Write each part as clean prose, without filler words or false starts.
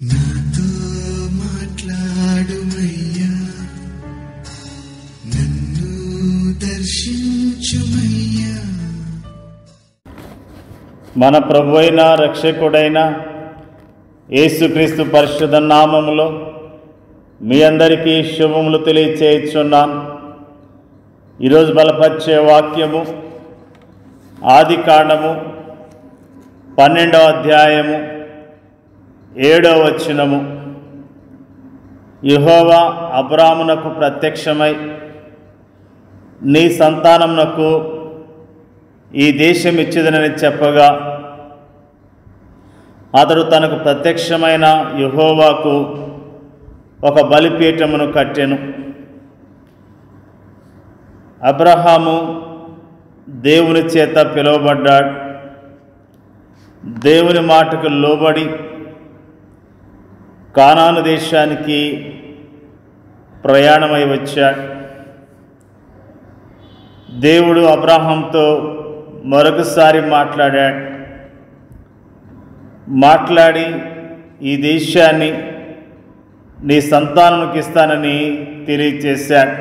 నాతో మాట్లాడుమయ్యా, నన్ను దర్శించుమయ్యా. మన ప్రభువైన రక్షకుడైన యేసుక్రీస్తు పరిశుద్ధ నామములో మీ అందరికీ శుభములు తెలియచేయుచున్నాను. ఈరోజు బలపరిచే వాక్యము ఆదికాండము 12వ అధ్యాయము 7వ వచనము. యెహోవా అబ్రామునకు ప్రత్యక్షమై, నీ సంతానమునకు ఈ దేశం ఇచ్చిదనని చెప్పగా, అతడు తనకు ప్రత్యక్షమైన యెహోవాకు ఒక బలిపీఠమును కట్టెను. అబ్రహాము దేవుని చేత పిలువబడ్డాడు. దేవుని మాటకు లోబడి కానాను దేశానికి ప్రయాణమై వచ్చాడు. దేవుడు అబ్రహాంతో మరొకసారి మాట్లాడి ఈ దేశాన్ని నీ సంతానానికి ఇస్తానని తెలియచేశాడు.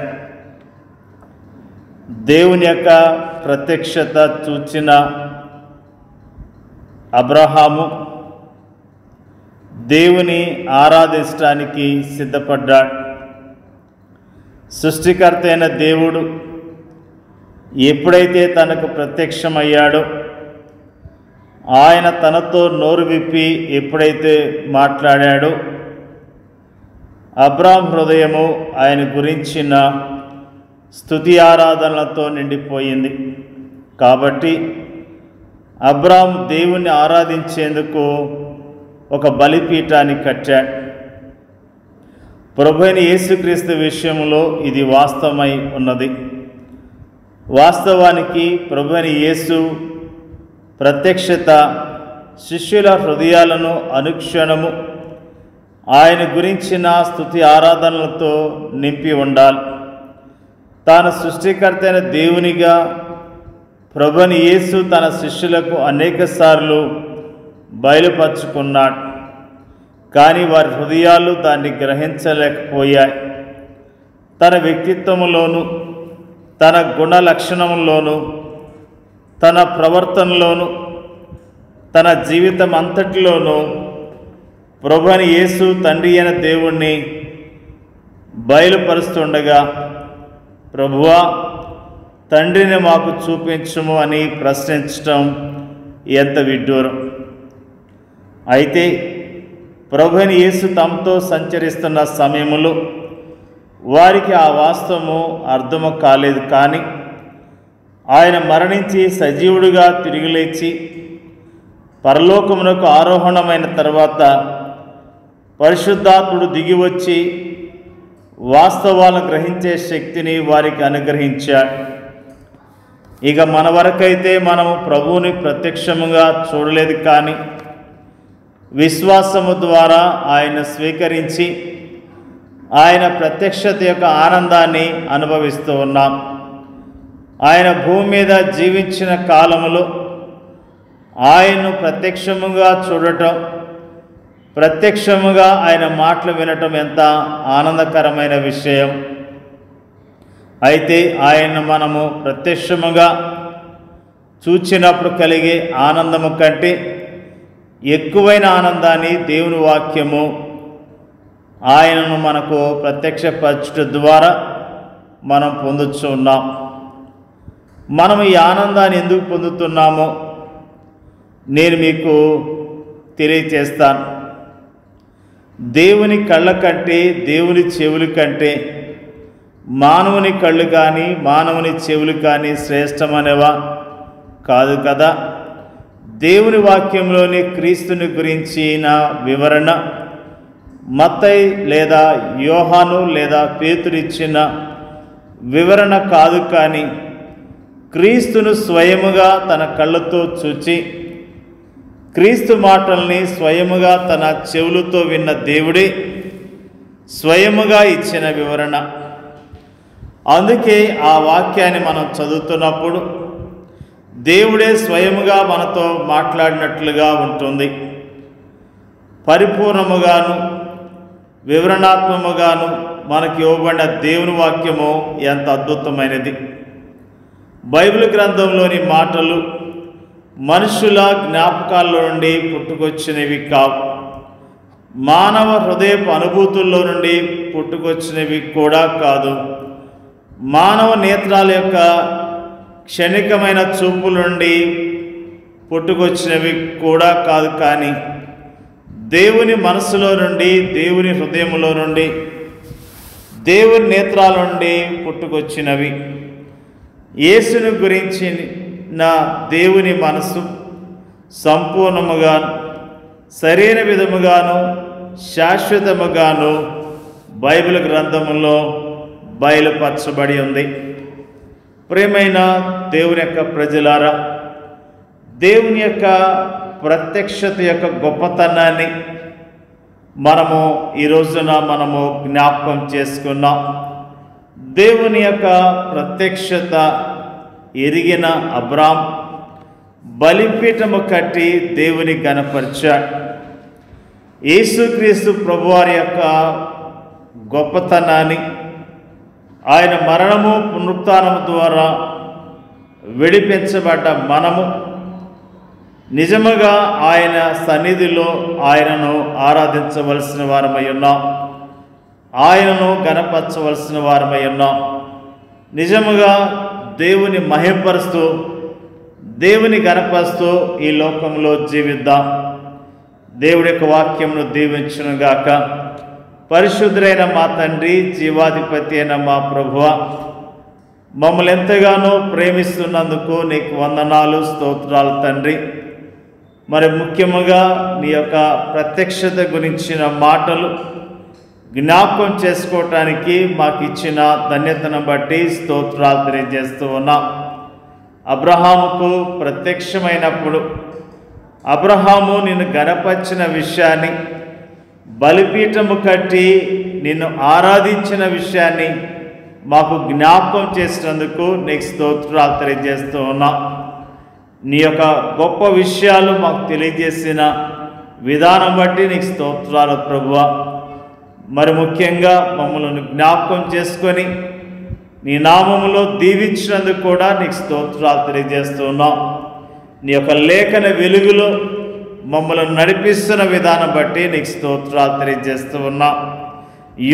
దేవుని యొక్క ప్రత్యక్షత చూచిన అబ్రహాము దేవుని ఆరాధించడానికి సిద్ధపడ్డాడు. సృష్టికర్త అయిన దేవుడు ఎప్పుడైతే తనకు ప్రత్యక్షమయ్యాడో, ఆయన తనతో నోరు విప్పి ఎప్పుడైతే మాట్లాడాడో, అబ్రాహాము హృదయము ఆయన గురించిన స్తుతి ఆరాధనలతో నిండిపోయింది. కాబట్టి అబ్రాహాము దేవుణ్ణి ఆరాధించేందుకు ఒక బలిపీఠాన్ని కట్టాడు. ప్రభువైన యేసుక్రీస్తు విషయంలో ఇది వాస్తవమై ఉన్నది. వాస్తవానికి ప్రభువైన యేసు ప్రత్యక్షత శిష్యుల హృదయాలను అనుక్షణము ఆయన గురించిన స్తుతి ఆరాధనలతో నింపి ఉండాలి. తాను సృష్టికర్త అయిన దేవునిగా ప్రభువైన యేసు తన శిష్యులకు అనేకసార్లు బయలుపరుచుకున్నాడు. కానీ వారి హృదయాలు దాన్ని గ్రహించలేకపోయాయి. తన వ్యక్తిత్వంలోను, తన గుణ లక్షణంలోను, తన ప్రవర్తనలోను, తన జీవితం అంతటిలోనూ ప్రభువైన యేసు తండ్రి అయిన దేవుణ్ణి బయలుపరుస్తుండగా, ప్రభువా, తండ్రిని మాకు చూపించుము అని ప్రశ్నించటం ఎంత విడ్డూరం. అయితే ప్రభువైన యేసు తమతో సంచరిస్తున్న సమయంలో వారికి ఆ వాస్తవము అర్థము కాలేదు. కానీ ఆయన మరణించి సజీవుడిగా తిరిగి లేచి పరలోకమునకు ఆరోహణమైన తర్వాత పరిశుద్ధాత్ముడు దిగివచ్చి వాస్తవాలను గ్రహించే శక్తిని వారికి అనుగ్రహించాడు. ఇక మన వరకైతే మనము ప్రభువుని ప్రత్యక్షముగా చూడలేదు, కానీ విశ్వాసము ద్వారా ఆయన స్వీకరించి ఆయన ప్రత్యక్షత యొక్క ఆనందాన్ని అనుభవిస్తూ ఉన్నాం. ఆయన భూమి మీద జీవించిన కాలములో ఆయన్ను ప్రత్యక్షముగా చూడటం, ప్రత్యక్షముగా ఆయన మాటలు వినటం ఎంత ఆనందకరమైన విషయం. అయితే ఆయన్ను మనము ప్రత్యక్షముగా చూచినప్పుడు కలిగే ఆనందము కంటే ఎక్కువైన ఆనందాన్ని దేవుని వాక్యము ఆయనను మనకు ప్రత్యక్షపరచుట ద్వారా మనం పొందుతూ ఉన్నాం. మనం ఈ ఆనందాన్ని ఎందుకు పొందుతున్నామో నేను మీకు తెలియచేస్తాను. దేవుని కళ్ళ కంటే, దేవుని చెవుల కంటే మానవుని కళ్ళు కానీ మానవుని చెవులు కానీ శ్రేష్టమనేవా? కాదు కదా. దేవుని వాక్యంలోని క్రీస్తుని గురించిన వివరణ మత్తయి లేదా యోహాను లేదా పేతురు ఇచ్చిన వివరణ కాదు, కానీ క్రీస్తును స్వయముగా తన కళ్ళతో చూచి క్రీస్తు మాటల్ని స్వయముగా తన చెవులతో విన్న దేవుడే స్వయముగా ఇచ్చిన వివరణ. అందుకే ఆ వాక్యాన్ని మనం చదువుతున్నప్పుడు దేవుడే స్వయముగా మనతో మాట్లాడినట్లుగా ఉంటుంది. పరిపూర్ణముగాను వివరణాత్మముగాను మనకి ఇవ్వబడిన దేవుని వాక్యము ఎంత అద్భుతమైనది. బైబిల్ గ్రంథంలోని మాటలు మనుషుల జ్ఞాపకాల్లో నుండి పుట్టుకొచ్చినవి కావు, మానవ హృదయపు అనుభూతుల్లో నుండి పుట్టుకొచ్చినవి కూడా కాదు, మానవ నేత్రాల యొక్క క్షణికమైన చూపుల నుండి పుట్టుకొచ్చినవి కూడా కాదు, కానీ దేవుని మనసులో నుండి, దేవుని హృదయంలో నుండి, దేవుని నేత్రాల నుండి పుట్టుకొచ్చినవి. యేసును గురించిన దేవుని మనసు సంపూర్ణముగా, సరైన విధముగాను, శాశ్వతముగాను బైబిల్ గ్రంథములో బయలుపరచబడి ఉంది. ప్రియమైన దేవుని యొక్క ప్రజలారా, దేవుని యొక్క ప్రత్యక్షత యొక్క గొప్పతనాన్ని మనము ఈ రోజున జ్ఞాపకం చేసుకున్నాం. దేవుని యొక్క ప్రత్యక్షత ఎరిగిన అబ్రాం బలిపీఠము కట్టి దేవుని ఘనపరిచాడు. యేసుక్రీస్తు ప్రభువారి యొక్క గొప్పతనాన్ని, ఆయన మరణము పునరుత్థానము ద్వారా విడిపించబడ్డ మనము నిజముగా ఆయన సన్నిధిలో ఆయనను ఆరాధించవలసిన వారమై ఉన్నాం, ఆయనను గణపరచవలసిన వారమై ఉన్నాం. నిజముగా దేవుని మహిమపరుస్తూ, దేవుని గణపరుస్తూ ఈ లోకంలో జీవిద్దాం. దేవుడి యొక్క వాక్యమును దీవించునుగాక. పరిశుద్ధుడైన మా తండ్రి, జీవాధిపతి అయిన మా ప్రభువా, మమ్మల్ని ఎంతగానో ప్రేమిస్తున్నందుకు నీకు వందనాలు, స్తోత్రాలు తండ్రి. మరి ముఖ్యముగా నీ యొక్క ప్రత్యక్షత గురించిన మాటలు జ్ఞాపకం చేసుకోవటానికి మాకు ఇచ్చిన ధన్యతను బట్టి స్తోత్రాలు తెలియజేస్తూ ఉన్నాం. అబ్రహాముకు ప్రత్యక్షమైనప్పుడు అబ్రహాము నిన్ను గణపరిచిన విషయాన్ని, బలిపీఠము కట్టి నిన్ను ఆరాధించిన విషయాన్ని మాకు జ్ఞాపకం చేసినందుకు నీకు స్తోత్రాలు తెలియజేస్తూ ఉన్నాం. నీ యొక్క గొప్ప విషయాలు మాకు తెలియజేసిన విధానం బట్టి నీకు స్తోత్రాలు ప్రభువా. మరి ముఖ్యంగా మమ్మల్ని జ్ఞాపకం చేసుకొని నీ నామములో దీవించినందుకు కూడా నీకు స్తోత్రాలు తెలియజేస్తూ ఉన్నాం. నీ యొక్క లేఖన వెలుగులో మమ్మల్ని నడిపిస్తున్న విధానం బట్టి నీకు స్తోత్రాలు తెలియజేస్తూ ఉన్నాం.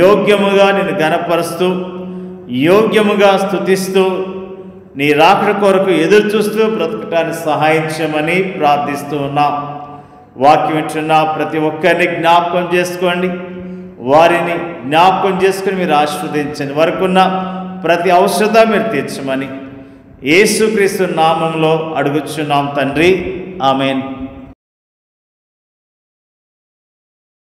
యోగ్యముగా నిన్ను ఘనపరుస్తూ, యోగ్యముగా స్తుతిస్తూ, నీ రాకడ కొరకు ఎదురు చూస్తూ బ్రతకటానికి సహాయం చేయమని ప్రార్థిస్తూ ఉన్నాం. వాక్యం వింటున్న ప్రతి ఒక్కరిని జ్ఞాపకం చేసుకోండి, వారిని జ్ఞాపకం చేసుకుని మీరు ఆశీర్వదించండి. వరకున్న ప్రతి అవసరత మీరు తీర్చమని యేసుక్రీస్తు నామంలో అడుగుచున్నాం తండ్రి. ఆమేన్.